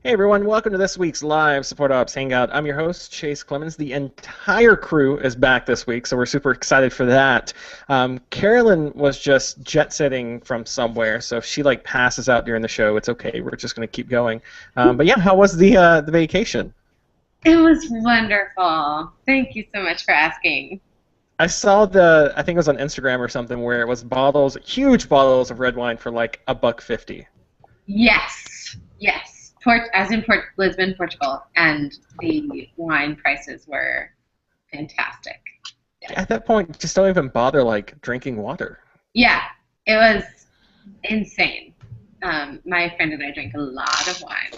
Hey everyone, welcome to this week's live Support Ops Hangout. I'm your host, Chase Clemens. The entire crew is back this week, so we're super excited for that. Carolyn was just jet setting from somewhere, so if she passes out during the show, it's okay. We're just going to keep going. But yeah, how was the vacation? It was wonderful. Thank you so much for asking. I saw I think it was on Instagram or something, where it was bottles, huge bottles of red wine for like a buck 50. Yes, yes. As in Lisbon, Portugal, and the wine prices were fantastic. Yes. At that point, just don't even bother drinking water. Yeah, it was insane. My friend and I drank a lot of wine,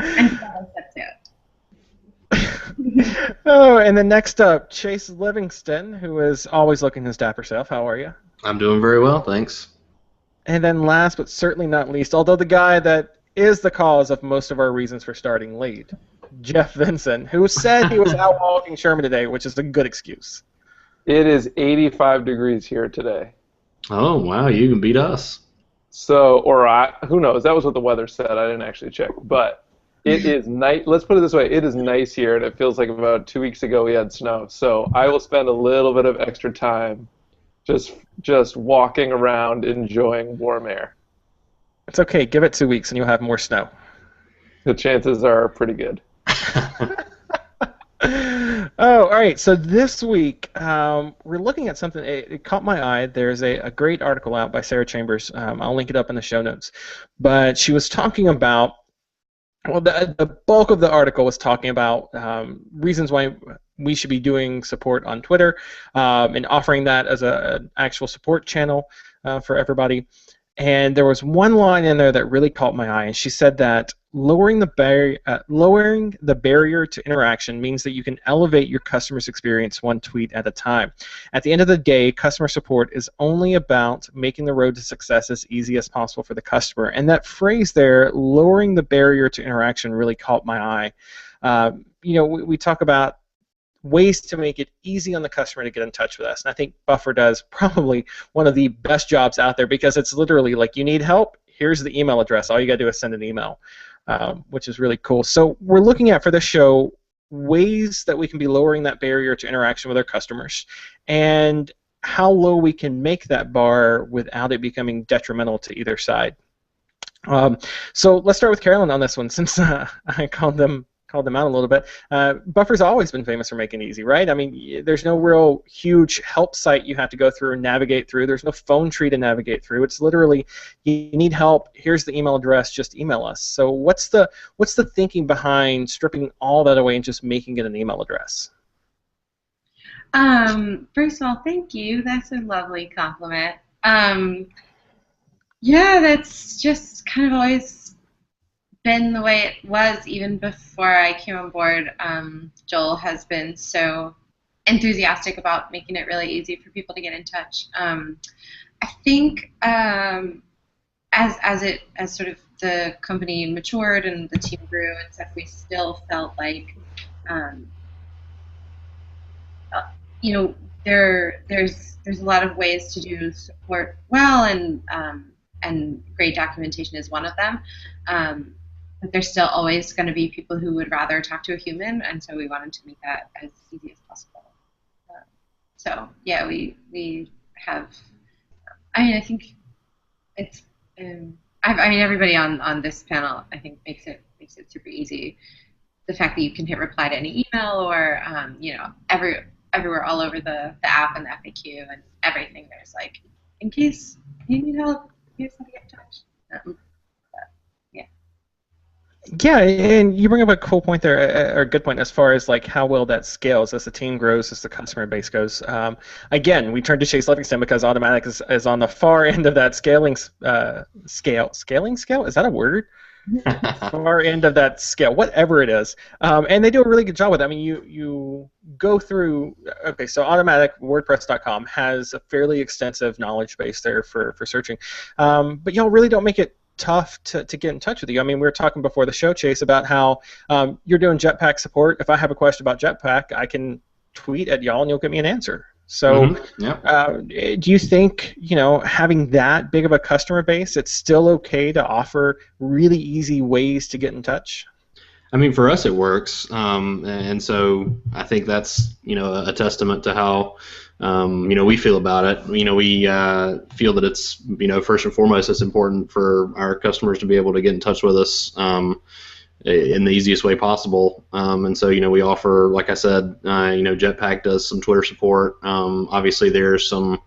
and that's it. Oh, and then next up, Chase Livingston, who is always looking his dapper self. How are you? I'm doing very well, thanks. And then last but certainly not least, although the guy that is the cause of most of our reasons for starting late, Jeff Vinson, who said he was out walking Sherman today, which is a good excuse. It is 85 degrees here today. Oh, wow, you can beat us. So, who knows? That was what the weather said. I didn't actually check. But it is nice. Let's put it this way. It is nice here, and it feels like about 2 weeks ago we had snow. So I will spend a little bit of extra time just walking around enjoying warm air. It's okay. Give it 2 weeks and you'll have more snow. The chances are pretty good. Oh, all right. So this week we're looking at something. It caught my eye. There's a great article out by Sarah Chambers. I'll link it up in the show notes. But she was talking about, well, the bulk of the article was talking about reasons why we should be doing support on Twitter and offering that as an actual support channel for everybody. And there was one line in there that really caught my eye, and she said that lowering the barrier to interaction means that you can elevate your customer's experience one tweet at a time. At the end of the day, customer support is only about making the road to success as easy as possible for the customer. And that phrase there, lowering the barrier to interaction, really caught my eye. We talk about ways to make it easy on the customer to get in touch with us. And I think Buffer does probably one of the best jobs out there, because it's literally like, you need help, here's the email address. All you got to do is send an email, which is really cool. So we're looking at, for this show, ways that we can be lowering that barrier to interaction with our customers, and how low we can make that bar without it becoming detrimental to either side. So let's start with Carolyn on this one, since I called them out a little bit. Buffer's always been famous for making it easy, right? I mean, there's no real huge help site you have to go through and navigate through. There's no phone tree to navigate through. It's literally, you need help, here's the email address, just email us. So what's the thinking behind stripping all that away and just making it an email address? First of all, thank you. That's a lovely compliment. Yeah, that's just kind of always been the way it was even before I came on board. Joel has been so enthusiastic about making it really easy for people to get in touch. I think as sort of the company matured and the team grew and stuff, we still felt like there's a lot of ways to do support well, and great documentation is one of them. But there's still always going to be people who would rather talk to a human, and so we wanted to make that as easy as possible. So yeah, we have. I mean, I think it's. Everybody on this panel, I think, makes it super easy. The fact that you can hit reply to any email, or everywhere all over the app and the FAQ and everything. There's like, in case you need help, here's how to get in touch. Yeah, and you bring up a cool point there, or a good point, as far as like how well that scales as the team grows, as the customer base goes. Again, we turn to Chase Livingston because Automatic is on the far end of that scaling scale. Scaling scale? Is that a word? Far end of that scale, whatever it is. And they do a really good job with it. I mean, you go through, okay, so Automatic, WordPress.com, has a fairly extensive knowledge base there for searching. But y'all really don't make it tough to get in touch with you. I mean, we were talking before the show, Chase, about how you're doing Jetpack support. If I have a question about Jetpack, I can tweet at y'all and you'll give me an answer. So, Yeah. do you think, having that big of a customer base, it's still okay to offer really easy ways to get in touch? I mean, for us, it works, and so I think that's a testament to how we feel about it. We feel that it's first and foremost, it's important for our customers to be able to get in touch with us in the easiest way possible. And so we offer, like I said, Jetpack does some Twitter support. Obviously, there's some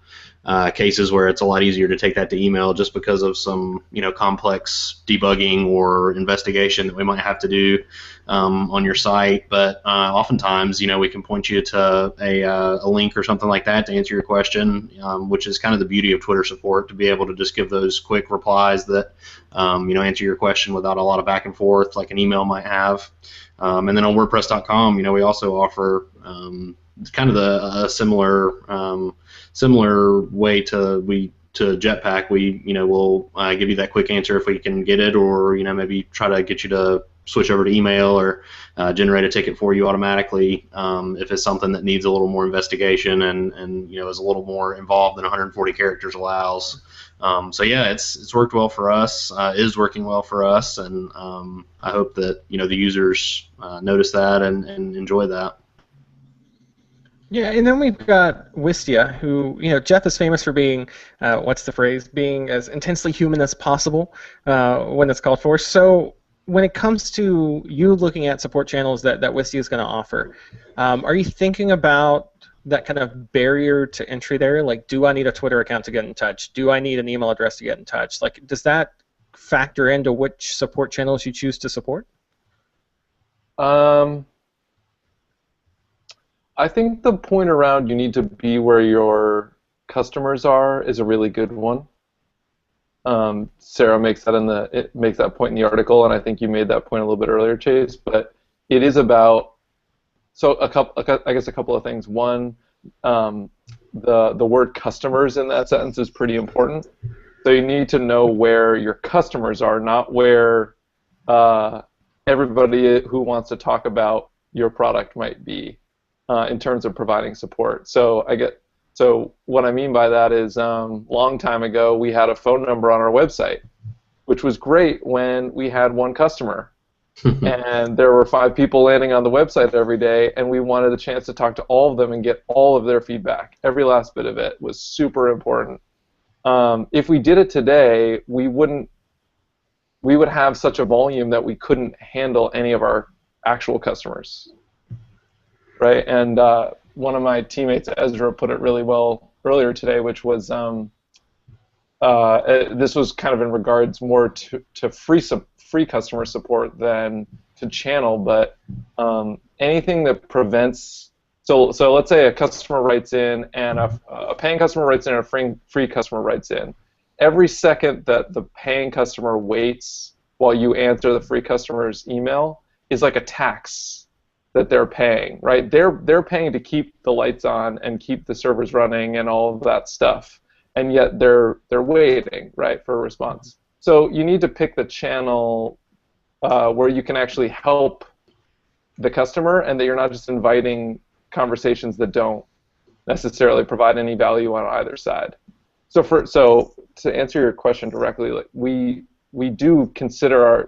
cases where it's a lot easier to take that to email just because of some complex debugging or investigation that we might have to do on your site. But oftentimes we can point you to a link or something like that to answer your question, which is kind of the beauty of Twitter support, to be able to just give those quick replies that answer your question without a lot of back and forth like an email might have. And then on WordPress.com, we also offer kind of a similar way to Jetpack. We will give you that quick answer if we can get it, or maybe try to get you to switch over to email, or generate a ticket for you automatically if it's something that needs a little more investigation and is a little more involved than 140 characters allows. So yeah, it's worked well for us, is working well for us, and I hope that the users notice that and enjoy that. Yeah, and then we've got Wistia, who, Jeff is famous for being, what's the phrase, being as intensely human as possible when it's called for. So when it comes to you looking at support channels that Wistia is going to offer, are you thinking about that kind of barrier to entry there? Like, do I need a Twitter account to get in touch? Do I need an email address to get in touch? Like, does that factor into which support channels you choose to support? I think the point around you need to be where your customers are is a really good one. Sarah makes that point in the article, and I think you made that point a little bit earlier, Chase. But it is about a couple of things. One, the word customers in that sentence is pretty important. So you need to know where your customers are, not where everybody who wants to talk about your product might be. In terms of providing support. So what I mean by that is long time ago we had a phone number on our website, which was great when we had one customer. And there were 5 people landing on the website every day, and we wanted a chance to talk to all of them and get all of their feedback. Every last bit of it was super important. If we did it today, we would have such a volume that we couldn't handle any of our actual customers. Right, and one of my teammates, Ezra, put it really well earlier today, which was this was kind of in regards more to free customer support than to channel, but anything that prevents. So let's say a customer writes in, and a paying customer writes in, and a free customer writes in. Every second that the paying customer waits while you answer the free customer's email is like a tax that they're paying, right? They're paying to keep the lights on and keep the servers running and all of that stuff, and yet they're waiting, right, for a response. So you need to pick the channel where you can actually help the customer, and that you're not just inviting conversations that don't necessarily provide any value on either side. So to answer your question directly, like we do consider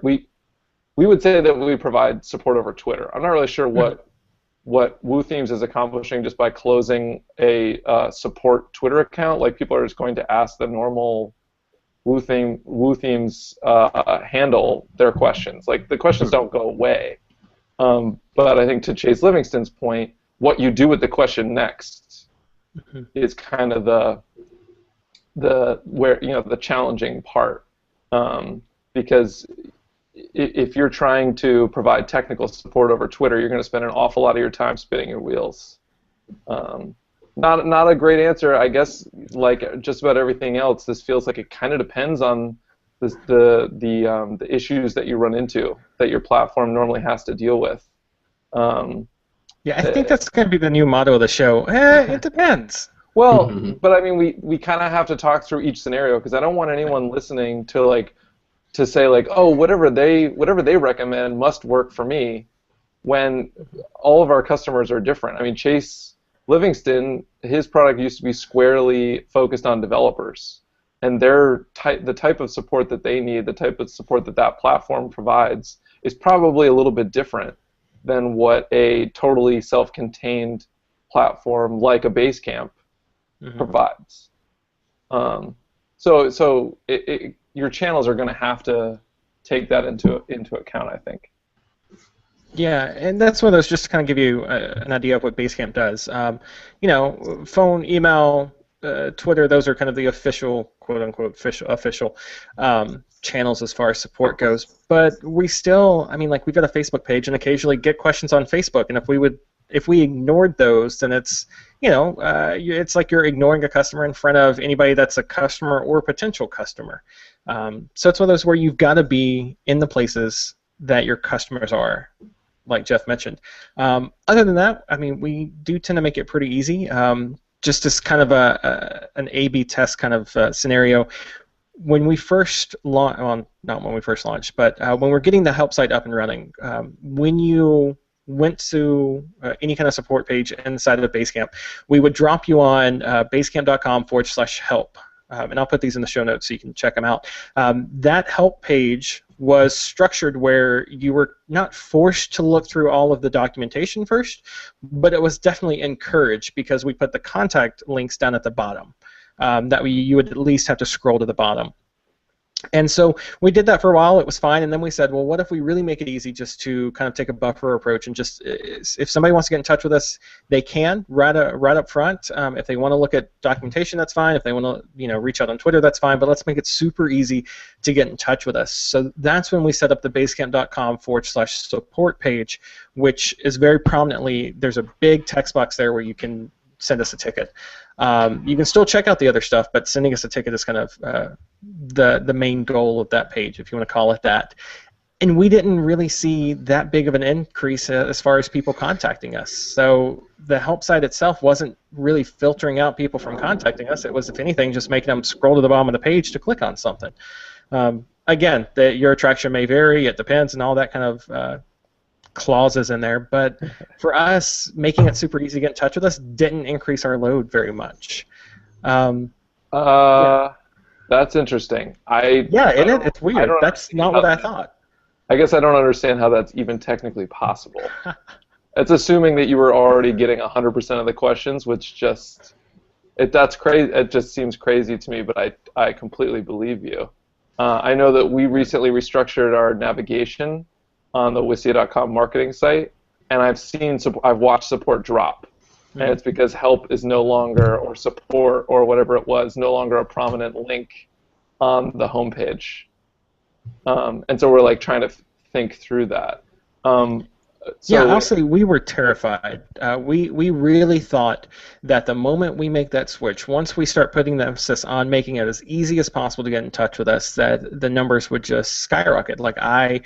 we would say that we provide support over Twitter. I'm not really sure what WooThemes is accomplishing just by closing a support Twitter account. Like, people are just going to ask the normal WooThemes handle their questions. Like, the questions don't go away. But I think to Chase Livingston's point, what you do with the question next is kind of the challenging part, because if you're trying to provide technical support over Twitter, you're going to spend an awful lot of your time spinning your wheels. Not a great answer, I guess. Like just about everything else, this feels like it kind of depends on the issues that you run into that your platform normally has to deal with. Yeah, I think that's going to be the new motto of the show. It depends. Well, but I mean, we kind of have to talk through each scenario, because I don't want anyone listening to say like, oh, whatever they recommend must work for me, when all of our customers are different. I mean, Chase Livingston, his product used to be squarely focused on developers, and the type of support that they need, the type of support that that platform provides, is probably a little bit different than what a totally self-contained platform like a Basecamp provides. So your channels are going to have to take that into account, I think. Yeah, and that's one of those, just to kind of give you an idea of what Basecamp does. You know, phone, email, Twitter, those are kind of the official, quote-unquote, official channels as far as support goes. But we still, I mean, like, we've got a Facebook page and occasionally get questions on Facebook, and if we ignored those, then it's, you know, it's like you're ignoring a customer in front of anybody that's a customer or potential customer. So it's one of those where you've got to be in the places that your customers are, like Jeff mentioned. Other than that, I mean, we do tend to make it pretty easy. Just as kind of an A/B test kind of scenario. When we first launched, well, not when we first launched, but when we're getting the help site up and running, when you went to any kind of support page inside of Basecamp, we would drop you on basecamp.com/help. And I'll put these in the show notes so you can check them out. That help page was structured where you were not forced to look through all of the documentation first, but it was definitely encouraged because we put the contact links down at the bottom. That way you would at least have to scroll to the bottom. And so we did that for a while. It was fine, and then we said, well, what if we really make it easy just to kind of take a buffer approach and just, if somebody wants to get in touch with us, they can right up front. If they want to look at documentation, that's fine. If they want to, you know, reach out on Twitter, that's fine. But let's make it super easy to get in touch with us. So that's when we set up the basecamp.com/support page, which is very prominently, there's a big text box there where you can send us a ticket. You can still check out the other stuff, but sending us a ticket is kind of the main goal of that page, if you want to call it that. And we didn't really see that big of an increase as far as people contacting us. So the help site itself wasn't really filtering out people from contacting us. It was, if anything, just making them scroll to the bottom of the page to click on something. Again, your attraction may vary. It depends, and all that kind of clauses in there, but for us, making it super easy to get in touch with us didn't increase our load very much. Yeah. That's interesting. It's weird. That's not what I thought. I guess I don't understand how that's even technically possible. It's assuming that you were already getting 100% of the questions, which that's crazy. It just seems crazy to me, but I completely believe you. I know that we recently restructured our navigation on the Wistia.com marketing site, and I've watched support drop, and it's because help is no longer, or support or whatever it was, no longer a prominent link on the homepage, and so we're like trying to think through that. Honestly, we were terrified. We really thought that the moment we make that switch, once we start putting the emphasis on making it as easy as possible to get in touch with us, that the numbers would just skyrocket. Like, I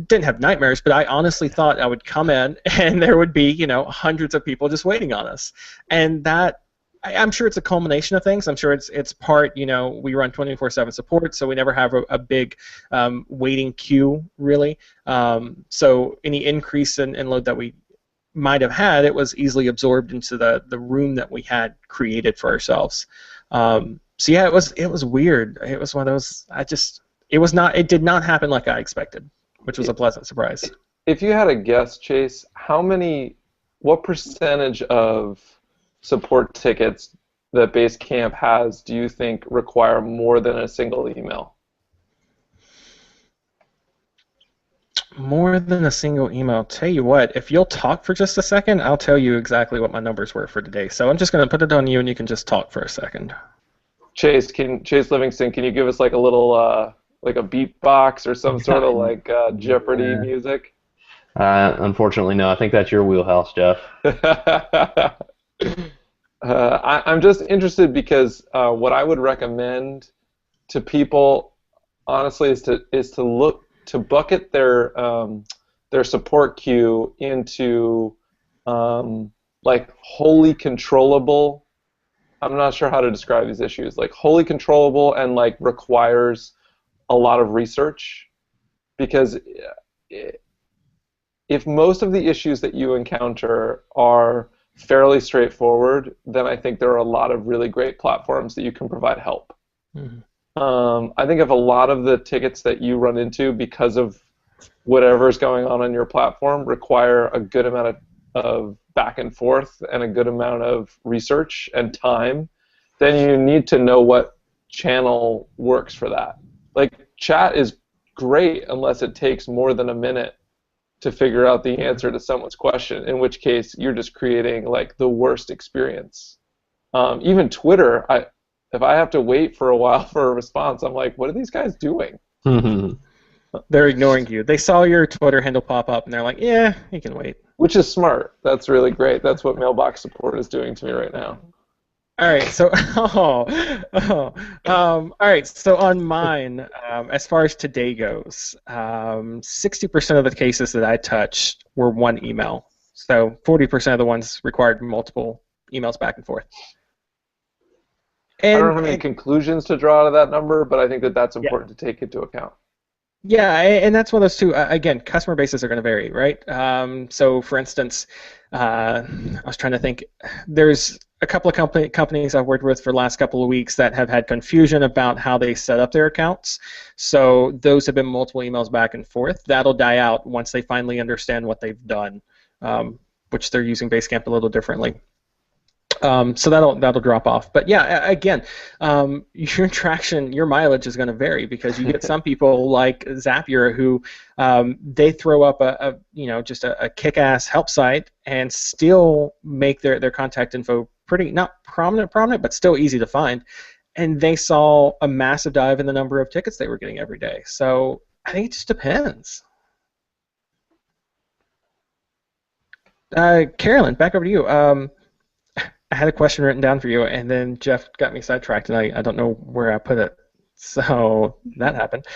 didn't have nightmares, but I honestly thought I would come in and there would be, you know, hundreds of people just waiting on us. And that, I'm sure it's a culmination of things. I'm sure it's part, you know, we run 24/7 support, so we never have a big waiting queue, really. So any increase in load that we might have had, it was easily absorbed into the room that we had created for ourselves. So yeah, it was weird. It was one of those, it did not happen like I expected, which was a pleasant surprise. If you had a guess, Chase, what percentage of support tickets that Basecamp has do you think require more than a single email? More than a single email. Tell you what, if you'll talk for just a second, I'll tell you exactly what my numbers were for today. So I'm just going to put it on you, and you can just talk for a second. Chase Livingston, can you give us like a little like a beatbox or some sort of like Jeopardy music? Unfortunately, no. I think that's your wheelhouse, Jeff. I'm just interested because what I would recommend to people, honestly, is to look to bucket their support queue into like wholly controllable. I'm not sure how to describe these issues. Like wholly controllable and like requires a lot of research, because if most of the issues that you encounter are fairly straightforward, then I think there are a lot of really great platforms that you can provide help. Mhm. I think if a lot of the tickets that you run into because of whatever's going on your platform require a good amount of back and forth and a good amount of research and time, then you need to know what channel works for that. Like, chat is great unless it takes more than a minute to figure out the answer to someone's question, in which case you're just creating like the worst experience. Even Twitter, if I have to wait for a while for a response, I'm like, what are these guys doing? They're ignoring you. They saw your Twitter handle pop up, and they're like, yeah, you can wait. Which is smart. That's really great. That's what mailbox support is doing to me right now. All right, so all right, so on mine, as far as today goes, 60% of the cases that I touched were one email. So 40% of the ones required multiple emails back and forth. I don't have any conclusions to draw out of that number, but I think that that's important to take into account. Yeah, and that's one of those two. Again, customer bases are going to vary, right? So, for instance, I was trying to think. There's a couple of companies I've worked with for the last couple of weeks that have had confusion about how they set up their accounts. So those have been multiple emails back and forth. That'll die out once they finally understand what they've done, which they're using Basecamp a little differently. So that'll drop off. But yeah, again, your traction, your mileage is going to vary because you get some people like Zapier who they throw up just a kick-ass help site and still make their contact info pretty not prominent, but still easy to find. And they saw a massive dive in the number of tickets they were getting every day. So I think it just depends. Carolyn, back over to you. I had a question written down for you, and then Jeff got me sidetracked, and I don't know where I put it. So that happened.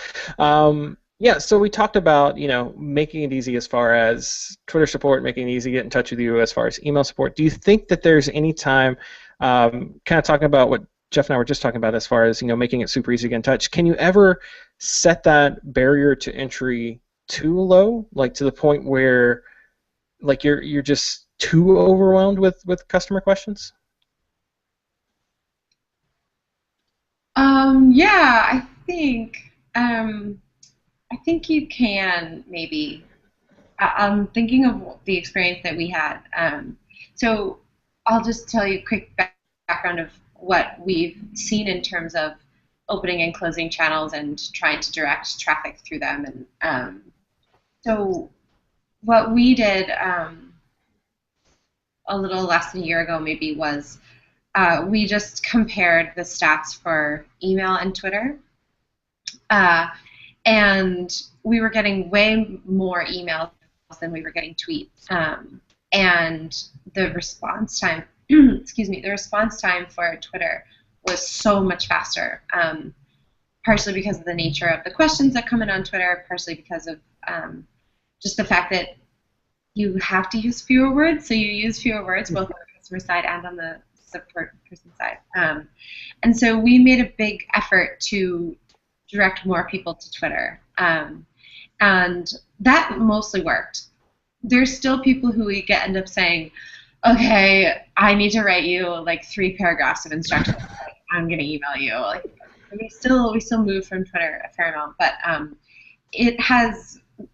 Yeah, so we talked about, making it easy as far as Twitter support, making it easy to get in touch with you as far as email support. Do you think that there's any time, kind of talking about what Jeff and I were just talking about as far as, making it super easy to get in touch, can you ever set that barrier to entry too low, like to the point where like you're just too overwhelmed with customer questions? Yeah, I think you can maybe. I'm thinking of the experience that we had. So I'll just tell you a quick background of what we've seen in terms of opening and closing channels and trying to direct traffic through them. And so what we did a little less than a year ago maybe was we just compared the stats for email and Twitter. And we were getting way more emails than we were getting tweets. And the response time, the response time for Twitter was so much faster, partially because of the nature of the questions that come in on Twitter, partially because of just the fact that you have to use fewer words, so you use fewer words both on the customer side and on the support person side. And so we made a big effort to direct more people to Twitter. And that mostly worked. There's still people who we end up saying, okay, I need to write you like 3 paragraphs of instructions. Like, I'm going to email you. Like, we still move from Twitter a fair amount, but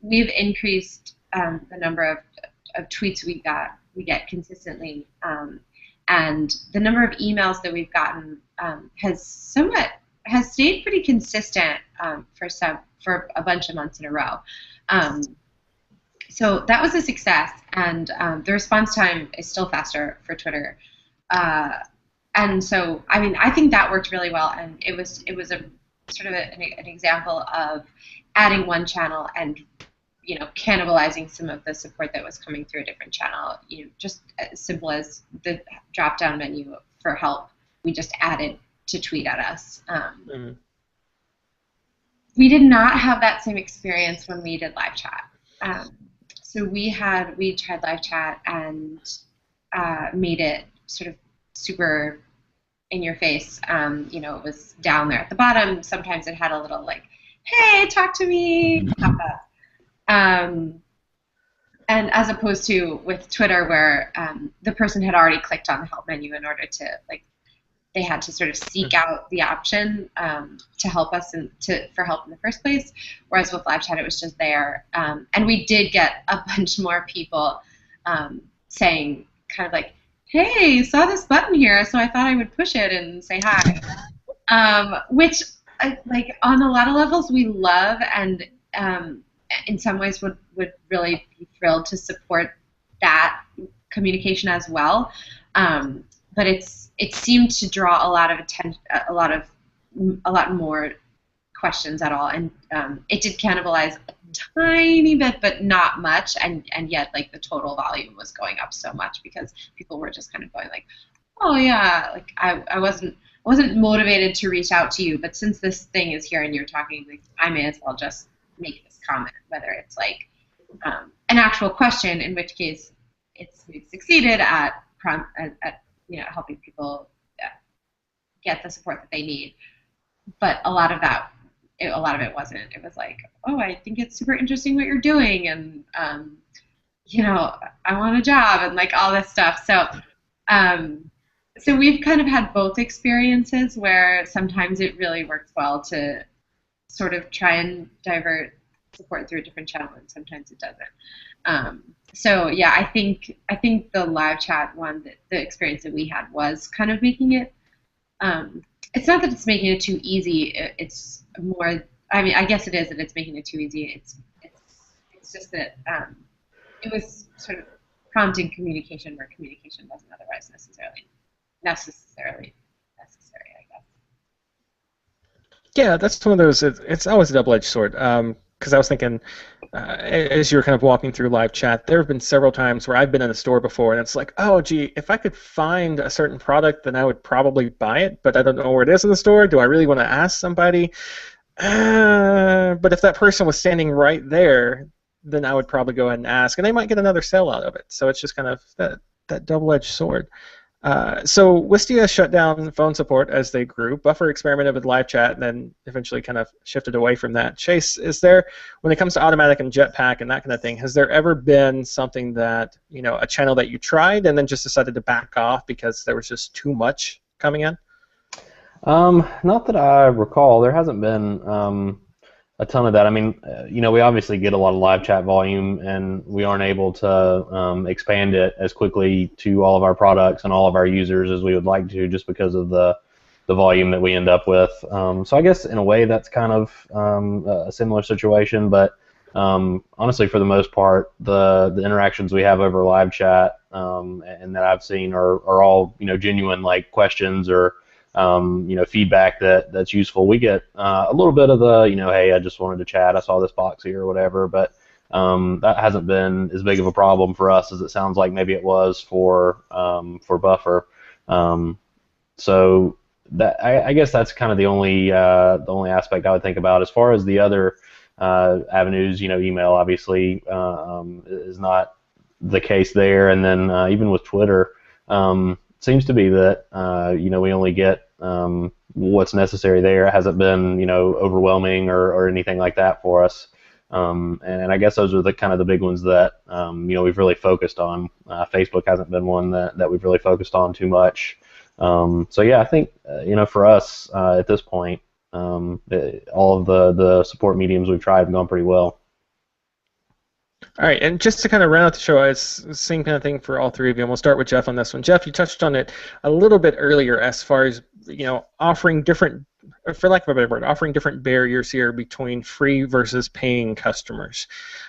we've increased the number of tweets we get consistently, and the number of emails that we've gotten has stayed pretty consistent for a bunch of months in a row. So that was a success, and the response time is still faster for Twitter. And so, I mean, I think that worked really well, and it was a sort of an example of adding one channel and cannibalizing some of the support that was coming through a different channel. Just as simple as the drop-down menu for help, we just added to tweet at us. We did not have that same experience when we did live chat. So we tried live chat and made it sort of super in your face. It was down there at the bottom. Sometimes it had a little like, hey, talk to me, pop up. and as opposed to with Twitter, where the person had already clicked on the help menu in order to they had to sort of seek out the option to help us for help in the first place. Whereas with live chat, it was just there, and we did get a bunch more people saying kind of like, "Hey, saw this button here, so I thought I would push it and say hi," which like on a lot of levels we love, and in some ways would really be thrilled to support that communication as well. But it seemed to draw a lot of attention, a lot more questions at all, and it did cannibalize a tiny bit, but not much, and yet like the total volume was going up so much because people were just kind of going like, oh yeah, like I wasn't motivated to reach out to you, but since this thing is here and you're talking, like I may as well just make this comment, whether it's like an actual question, in which case we've succeeded at helping people get the support that they need. But a lot of it wasn't. It was like, oh, I think it's super interesting what you're doing, and I want a job, and like all this stuff. So we've kind of had both experiences where sometimes it really works well to sort of try and divert support through a different channel, and sometimes it doesn't. So yeah, I think the live chat one, the experience that we had was kind of making it. It's not that it's making it too easy. It's more. I mean, I guess it is that it's making it too easy. It's just that it was sort of prompting communication where communication wasn't otherwise necessarily necessary, I guess. Yeah, that's one of those. It's always a double-edged sword. Because I was thinking, as you were kind of walking through live chat, there have been several times where I've been in a store before, and it's like, oh, gee, if I could find a certain product, then I would probably buy it, but I don't know where it is in the store. Do I really want to ask somebody? But if that person was standing right there, then I would probably go ahead and ask, and they might get another sale out of it. So it's just kind of that double-edged sword. So Wistia shut down phone support as they grew. Buffer experimented with live chat and then eventually kind of shifted away from that. Chase, is there, when it comes to Automatic and Jetpack and that kind of thing, has there ever been something that, a channel that you tried and then just decided to back off because there was just too much coming in? Not that I recall. There hasn't been a ton of that. I mean, we obviously get a lot of live chat volume, and we aren't able to expand it as quickly to all of our products and all of our users as we would like to, just because of the volume that we end up with. So I guess in a way that's kind of a similar situation, but honestly, for the most part, the interactions we have over live chat and that I've seen are all genuine, like questions or feedback that's useful. We get a little bit of the, hey, I just wanted to chat, I saw this box here or whatever, but that hasn't been as big of a problem for us as it sounds like maybe it was for Buffer. So that I guess that's kind of the only aspect I would think about. As far as the other avenues, email obviously is not the case there, and then even with Twitter, seems to be that we only get what's necessary there. It hasn't been overwhelming or anything like that for us, and I guess those are the kind of the big ones that we've really focused on. Facebook hasn't been one that we've really focused on too much. So yeah, I think for us at this point, all of the support mediums we've tried have gone pretty well. All right, and just to kind of round out the show, it's the same kind of thing for all three of you, and we'll start with Jeff on this one. Jeff, you touched on it a little bit earlier as far as offering different, for lack of a better word, offering different barriers here between free versus paying customers.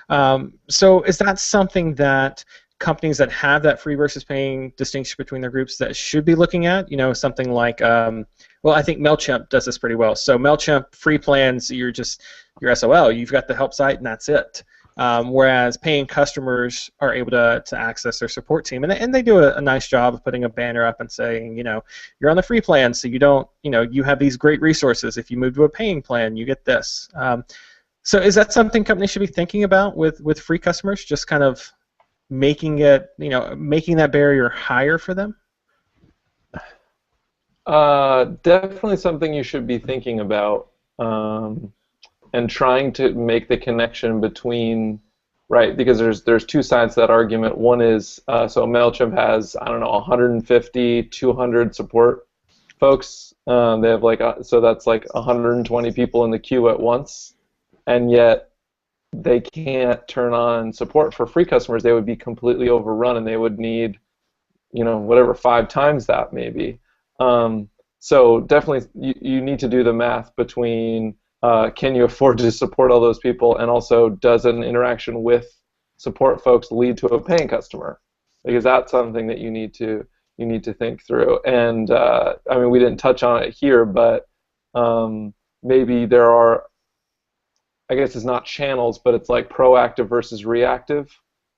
So is that something that companies that have that free versus paying distinction between their groups that should be looking at? Something like, well, I think MailChimp does this pretty well. So MailChimp free plans, you're SOL, you've got the help site, and that's it. Whereas paying customers are able to access their support team, and they do a nice job of putting a banner up and saying, you're on the free plan, so you don't, you have these great resources. If you move to a paying plan, you get this. So is that something companies should be thinking about with free customers? Just kind of making it, making that barrier higher for them? Definitely something you should be thinking about. And trying to make the connection between right? Because there's two sides to that argument. One is so MailChimp has, I don't know, 150, 200 support folks. They have so that's like 120 people in the queue at once, and yet they can't turn on support for free customers. They would be completely overrun, and they would need, whatever, 5 times that maybe. So definitely you need to do the math between can you afford to support all those people, and also does an interaction with support folks lead to a paying customer? Because that's something that you need to think through. And I mean, we didn't touch on it here, but maybe there are, I guess it's not channels, but it's like proactive versus reactive.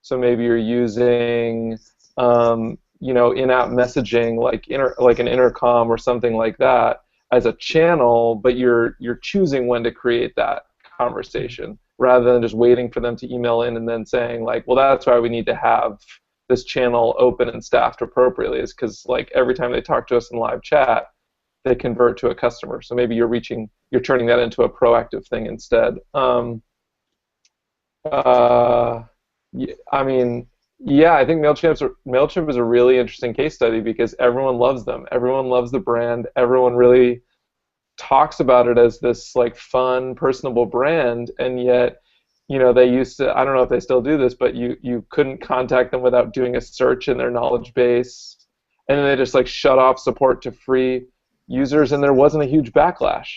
So maybe you're using in-app messaging, like an intercom or something like that, as a channel, but you're choosing when to create that conversation rather than just waiting for them to email in and then saying like, well, that's why we need to have this channel open and staffed appropriately, is because like every time they talk to us in live chat, they convert to a customer. So maybe you're turning that into a proactive thing instead. I mean, yeah, I think MailChimp is a really interesting case study because everyone loves them. Everyone loves the brand. Everyone really talks about it as this like fun, personable brand, and yet, they used to, I don't know if they still do this, but you couldn't contact them without doing a search in their knowledge base, and then they just like shut off support to free users, and there wasn't a huge backlash.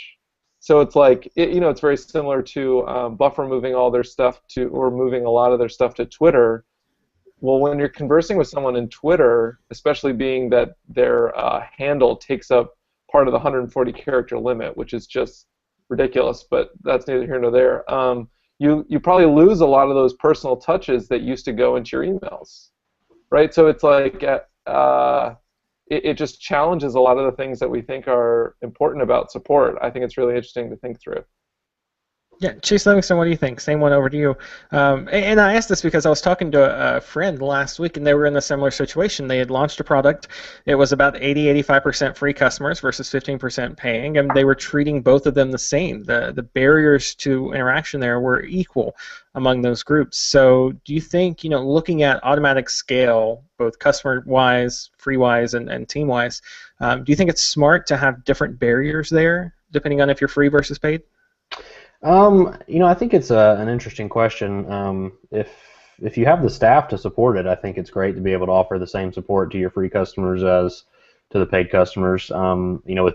So it's like, it's very similar to Buffer moving all their stuff or moving a lot of their stuff to Twitter. Well, when you're conversing with someone in Twitter, especially being that their handle takes up part of the 140-character limit, which is just ridiculous, but that's neither here nor there, you probably lose a lot of those personal touches that used to go into your emails, right? So it's like it just challenges a lot of the things that we think are important about support. I think it's really interesting to think through. Yeah, Chase Livingston, what do you think? Same one over to you. And I asked this because I was talking to a friend last week, and they were in a similar situation. They had launched a product. It was about 80-85% free customers versus 15% paying, and they were treating both of them the same. The barriers to interaction there were equal among those groups. So do you think, looking at automatic scale, both customer-wise, free-wise, and team-wise, do you think it's smart to have different barriers there, depending on if you're free versus paid? I think it's an interesting question. If you have the staff to support it, I think it's great to be able to offer the same support to your free customers as to the paid customers. With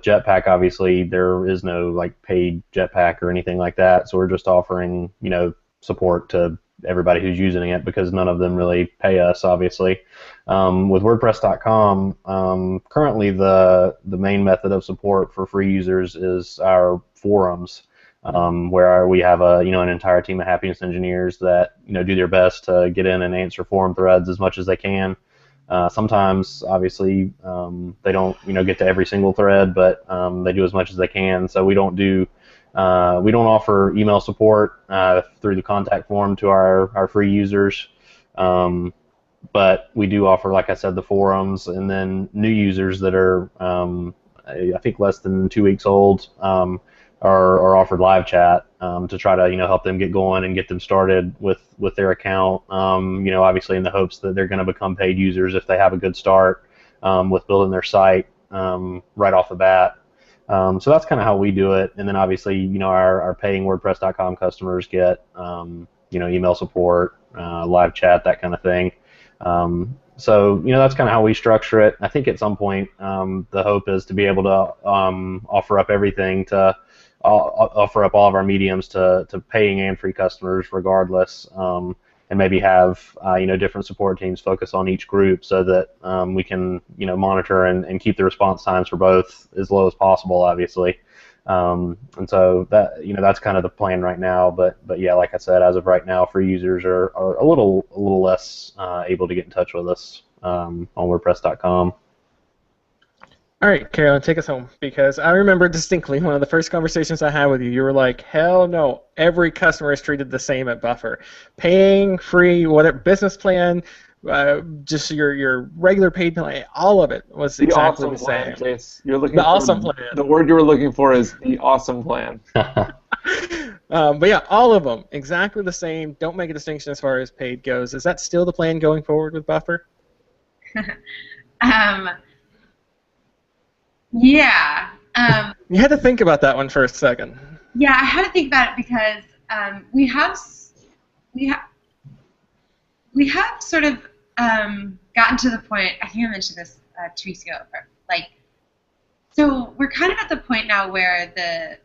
Jetpack, obviously there is no like paid Jetpack or anything like that, so we're just offering support to everybody who's using it because none of them really pay us, obviously. With WordPress.com, currently the main method of support for free users is our forums. Where we have an entire team of happiness engineers that do their best to get in and answer forum threads as much as they can. Sometimes, obviously, they don't get to every single thread, but they do as much as they can. So we don't offer email support through the contact form to our free users, but we do offer, like I said, the forums, and then new users that are I think less than 2 weeks old. Are offered live chat to try to help them get going and get them started with their account. Obviously in the hopes that they're going to become paid users if they have a good start with building their site right off the bat. So that's kind of how we do it. And then obviously our paying WordPress.com customers get email support, live chat, that kind of thing. So that's kind of how we structure it. I think at some point the hope is to be able to offer up everything to offer up all of our mediums to paying and free customers regardless, and maybe have different support teams focus on each group so that we can monitor and keep the response times for both as low as possible, obviously. And so that that's kind of the plan right now. But yeah, like I said, as of right now, free users are a little less able to get in touch with us on WordPress.com. All right, Carolyn, take us home, because I remember distinctly one of the first conversations I had with you. You were like, hell no, every customer is treated the same at Buffer. Paying, free, whatever, business plan, just your regular paid plan, all of it was exactly the same. Chase. You're looking the for awesome plan. The word you were looking for is the awesome plan. But yeah, all of them exactly the same. Don't make a distinction as far as paid goes. Is that still the plan going forward with Buffer? Yeah. You had to think about that one for a second. Yeah, I had to think about it because we have sort of gotten to the point. I think I mentioned this 2 weeks ago. Like, so we're kind of at the point now where the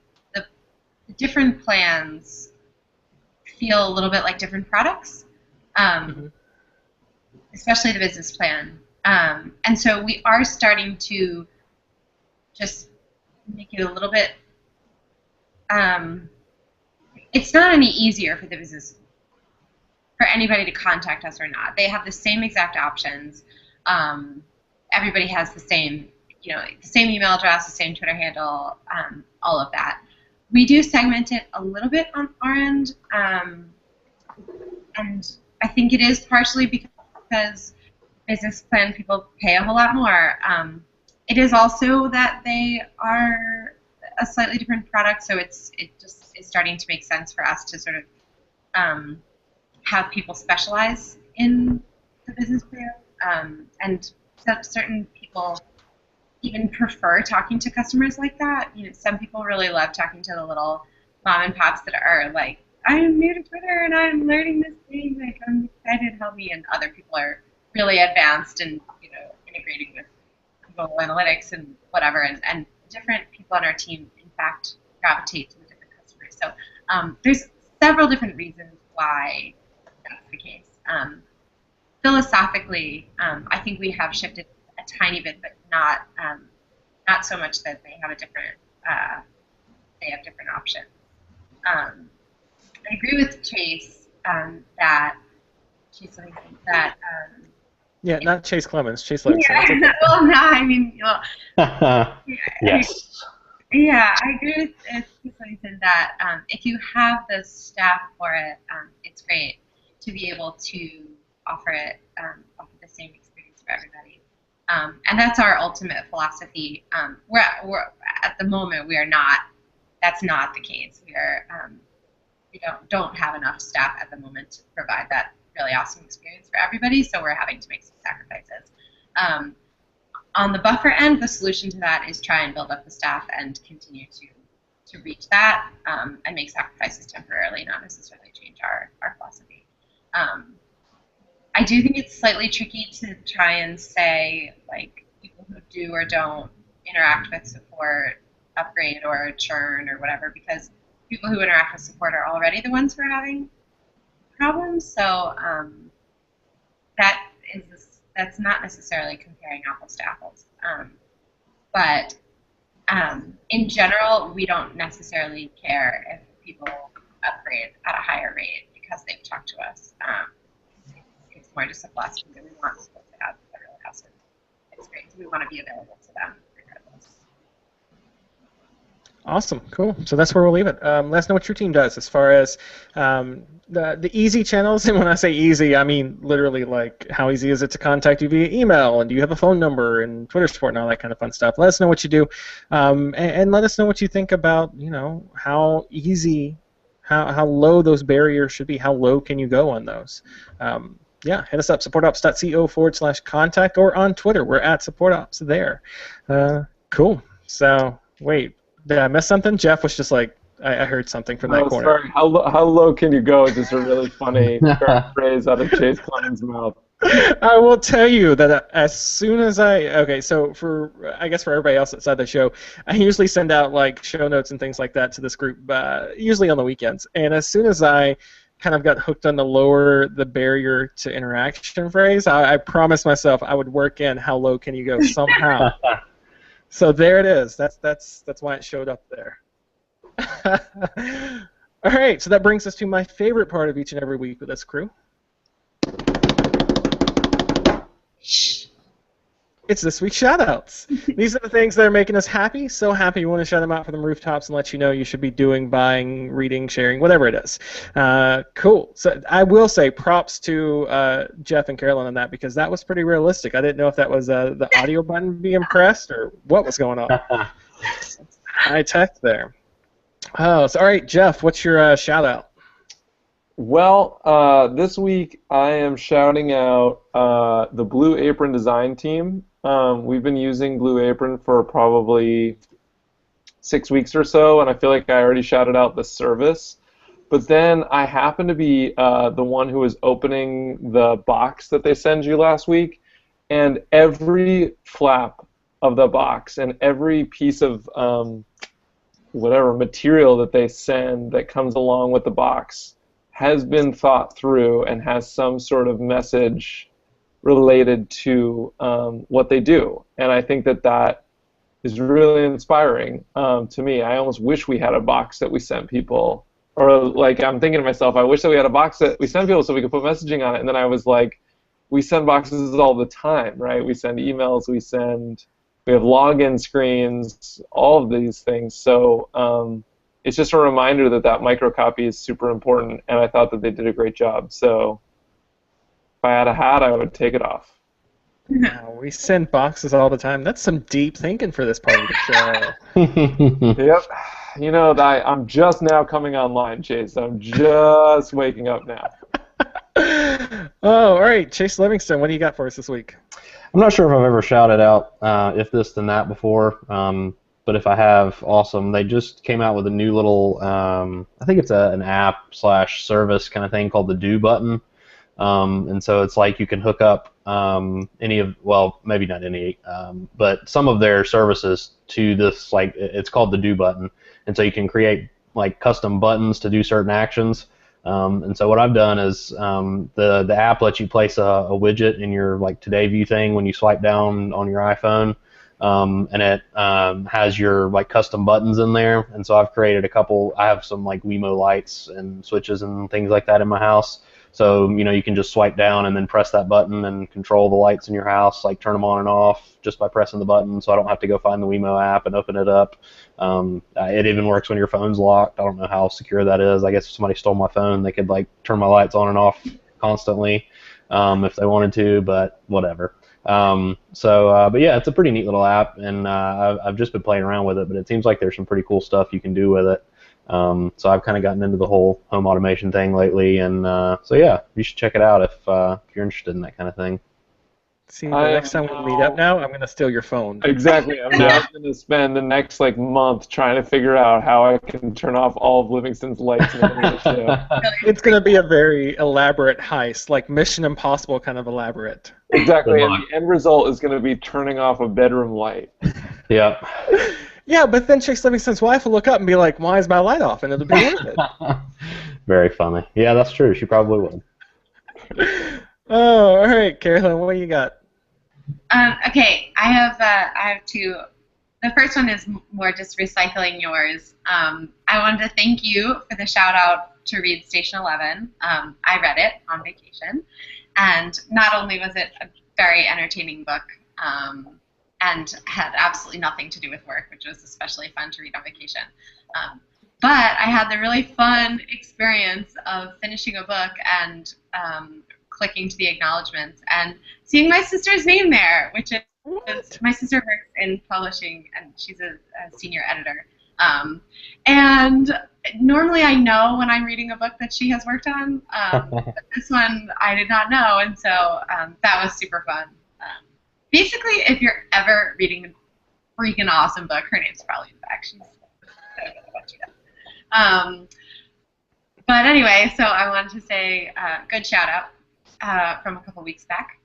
different plans feel a little bit like different products, especially the business plan. And so we are starting to just make it a little bit. It's not any easier for the business, for anybody to contact us or not. They have the same exact options. Everybody has the same, the same email address, the same Twitter handle, all of that. We do segment it a little bit on our end, and I think it is partially because business plan people pay a whole lot more. It is also that they are a slightly different product, so it just is starting to make sense for us to sort of have people specialize in the business plan, and certain people even prefer talking to customers like that. Some people really love talking to the little mom and pops that are like, I'm new to Twitter and I'm learning this thing, like I'm excited, help me. And other people are really advanced and integrating with Google Analytics and whatever. And different people on our team, in fact, gravitate to the different customers. So there's several different reasons why that's the case. Philosophically, I think we have shifted a tiny bit, but not so much that they have a different different options. I agree with Chase that yeah, not Chase Clemens, Chase Livingston. Yeah, well, no, I mean, Yes. I agree with Chase Livingston that if you have the staff for it, it's great to be able to offer the same experience for everybody. And that's our ultimate philosophy. We're at the moment we are not. That's not the case. We don't have enough staff at the moment to provide that really awesome experience for everybody. So we're having to make some sacrifices. On the Buffer end, the solution to that is try and build up the staff and continue to reach that and make sacrifices temporarily, not necessarily change our philosophy. I do think it's slightly tricky to try and say, like, people who do or don't interact with support, upgrade or churn or whatever, because people who interact with support are already the ones who are having problems. So that's not necessarily comparing apples to apples. But in general, we don't necessarily care if people upgrade at a higher rate because they've talked to us. It's more just a philosophy that we want people to have a really awesome experience. We want to be available to them regardless. Awesome, cool. So that's where we'll leave it. Let us know what your team does as far as the easy channels. And when I say easy, I mean literally like how easy is it to contact you via email, and do you have a phone number and Twitter support and all that kind of fun stuff. Let us know what you do, and let us know what you think about how easy, how low those barriers should be. How low can you go on those? Yeah, hit us up, supportops.co/contact, or on Twitter. We're at supportops there. Cool. So, wait, did I miss something? Jeff was just like, I heard something from that corner. Sorry. How low can you go? Just a really funny phrase out of Chase Clemens' mouth. I will tell you that as soon as so I guess for everybody else outside the show, I usually send out like show notes and things like that to this group, usually on the weekends. And as soon as I kind of got hooked on the lower the barrier to interaction phrase, I promised myself I would work in how low can you go somehow. So there it is. That's why it showed up there. All right, so that brings us to my favorite part of each and every week with this crew. It's this week's shoutouts. These are the things that are making us happy, so happy we want to shout them out from the rooftops and let you know you should be doing, buying, reading, sharing, whatever it is. Cool. So I will say props to Jeff and Carolyn on that, because that was pretty realistic. I didn't know if that was the audio button being pressed or what was going on. High tech there. Oh, so all right, Jeff, what's your shout out? Well, this week I am shouting out the Blue Apron design team. We've been using Blue Apron for probably 6 weeks or so, and I feel like I already shouted out the service. But then I happen to be the one who was opening the box that they send you last week, and every flap of the box and every piece of whatever material that they send that comes along with the box has been thought through and has some sort of message related to what they do. And I think that that is really inspiring to me. I almost wish we had a box that we sent people. Or, like, I'm thinking to myself, I wish that we had a box that we sent people so we could put messaging on it. And then I was like, we send boxes all the time, right? We send emails, we have login screens, all of these things. So it's just a reminder that that microcopy is super important, and I thought that they did a great job. So if I had a hat, I would take it off. Wow, we send boxes all the time. That's some deep thinking for this part of the show. Yep. You know, I'm just now coming online, Chase. I'm just waking up now. Oh, all right, Chase Livingston, what do you got for us this week? I'm not sure if I've ever shouted out If This Then That before, but if I have, awesome. They just came out with a new little, I think it's an app / service kind of thing called the Do button. And so it's like you can hook up any of, well, maybe not any, but some of their services to this, like, it's called the Do button. And so you can create like custom buttons to do certain actions. And so what I've done is the app lets you place a widget in your like Today View thing when you swipe down on your iPhone, and it has your like custom buttons in there. And so I've created a couple. I have some like Wemo lights and switches and things like that in my house. So you can just swipe down and then press that button and control the lights in your house, like turn them on and off just by pressing the button. So I don't have to go find the Wemo app and open it up. It even works when your phone's locked. I don't know how secure that is. I guess if somebody stole my phone, they could like turn my lights on and off constantly if they wanted to, but whatever. But yeah, it's a pretty neat little app, and I've just been playing around with it, but it seems like there's some pretty cool stuff you can do with it. So I've kind of gotten into the whole home automation thing lately, and so yeah, you should check it out if you're interested in that kind of thing. See, the next time we meet up now, I'm going to steal your phone. Exactly. I'm now going to spend the next like month trying to figure out how I can turn off all of Livingston's lights in the show. It's going to be a very elaborate heist, like Mission Impossible kind of elaborate. Exactly, and the end result is going to be turning off a bedroom light. Yeah. Yeah, but then Chase Livingston's wife will look up and be like, "Why is my light off?" And it'll be worth it. Very funny. Yeah, that's true. She probably would. Oh, all right, Carolyn, what do you got? Okay, I have two. The first one is more just recycling yours. I wanted to thank you for the shout out to read Station 11. I read it on vacation, and not only was it a very entertaining book, and had absolutely nothing to do with work, which was especially fun to read on vacation. But I had the really fun experience of finishing a book and clicking to the acknowledgments and seeing my sister's name there, which is, my sister works in publishing, and she's a senior editor. And normally I know when I'm reading a book that she has worked on, but this one I did not know, and so that was super fun. Basically, if you're ever reading a freaking awesome book, her name's probably in the back. She's I don't know what she does. But anyway, so I wanted to say good shout out from a couple weeks back.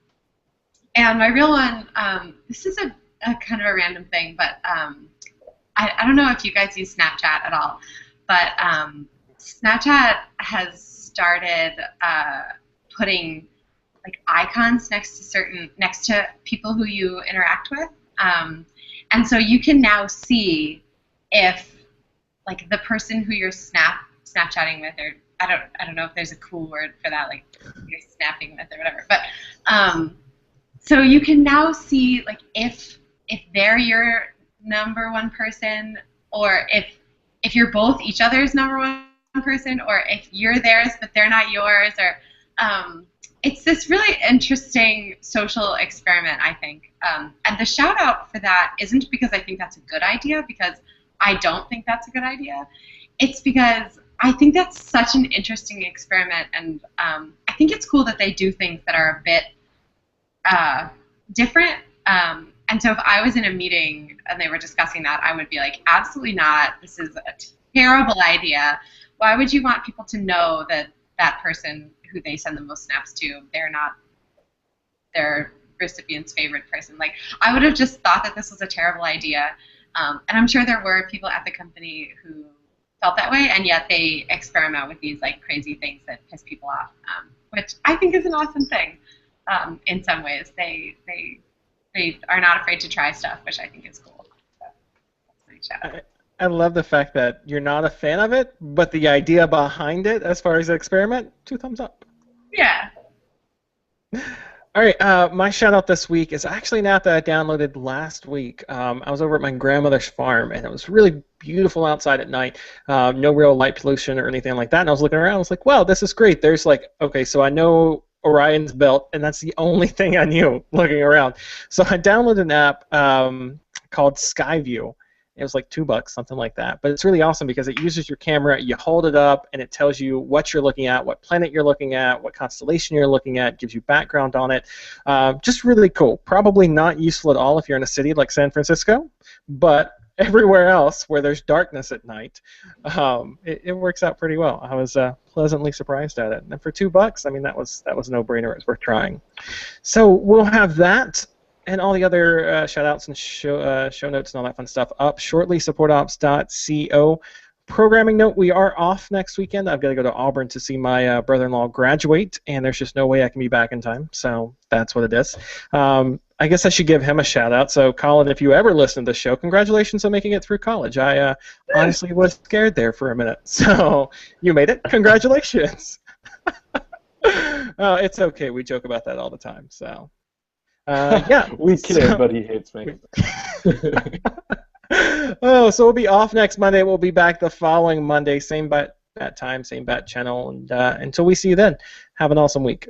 And my real one, this is a kind of a random thing, but I don't know if you guys use Snapchat at all, but Snapchat has started putting like icons next to people who you interact with, and so you can now see if like the person who you're Snapchatting with, or I don't know if there's a cool word for that, like you're snapping with or whatever, but so you can now see like if they're your number one person, or if you're both each other's number one person, or if you're theirs but they're not yours, or it's this really interesting social experiment, I think. And the shout out for that isn't because I think that's a good idea, because I don't think that's a good idea. It's because I think that's such an interesting experiment, and I think it's cool that they do things that are a bit different. And so if I was in a meeting and they were discussing that, I would be like, absolutely not. This is a terrible idea. Why would you want people to know that that person who they send the most snaps to, they're not their recipient's favorite person? Like, I would have just thought that this was a terrible idea. And I'm sure there were people at the company who felt that way, and yet they experiment with these like crazy things that piss people off, which I think is an awesome thing. In some ways, they are not afraid to try stuff, which I think is cool. So, that's my shout. I love the fact that you're not a fan of it, but the idea behind it, as far as the experiment, 2 thumbs up. Yeah. All right, my shout out this week is actually an app that I downloaded last week. I was over at my grandmother's farm, and it was really beautiful outside at night. No real light pollution or anything like that. And I was looking around, I was like, wow, this is great. There's like, okay, so I know Orion's belt, and that's the only thing I knew looking around. So I downloaded an app called Skyview. It was like $2, something like that. But it's really awesome because it uses your camera. You hold it up, and it tells you what you're looking at, what planet you're looking at, what constellation you're looking at, gives you background on it. Just really cool. Probably not useful at all if you're in a city like San Francisco, but everywhere else where there's darkness at night, it works out pretty well. I was pleasantly surprised at it. And for $2, I mean, that was a no-brainer. It was worth trying. So we'll have that and all the other shout-outs and show notes and all that fun stuff up shortly. supportops.co. Programming note, we are off next weekend. I've got to go to Auburn to see my brother-in-law graduate, and there's just no way I can be back in time, so that's what it is. I guess I should give him a shout-out. So, Colin, if you ever listen to the show, congratulations on making it through college. I honestly was scared there for a minute. So, you made it. Congratulations. It's okay. We joke about that all the time, so... yeah, we kid, but he hates me. So we'll be off next Monday. We'll be back the following Monday, same bat time, same bat channel, and until we see you then, have an awesome week.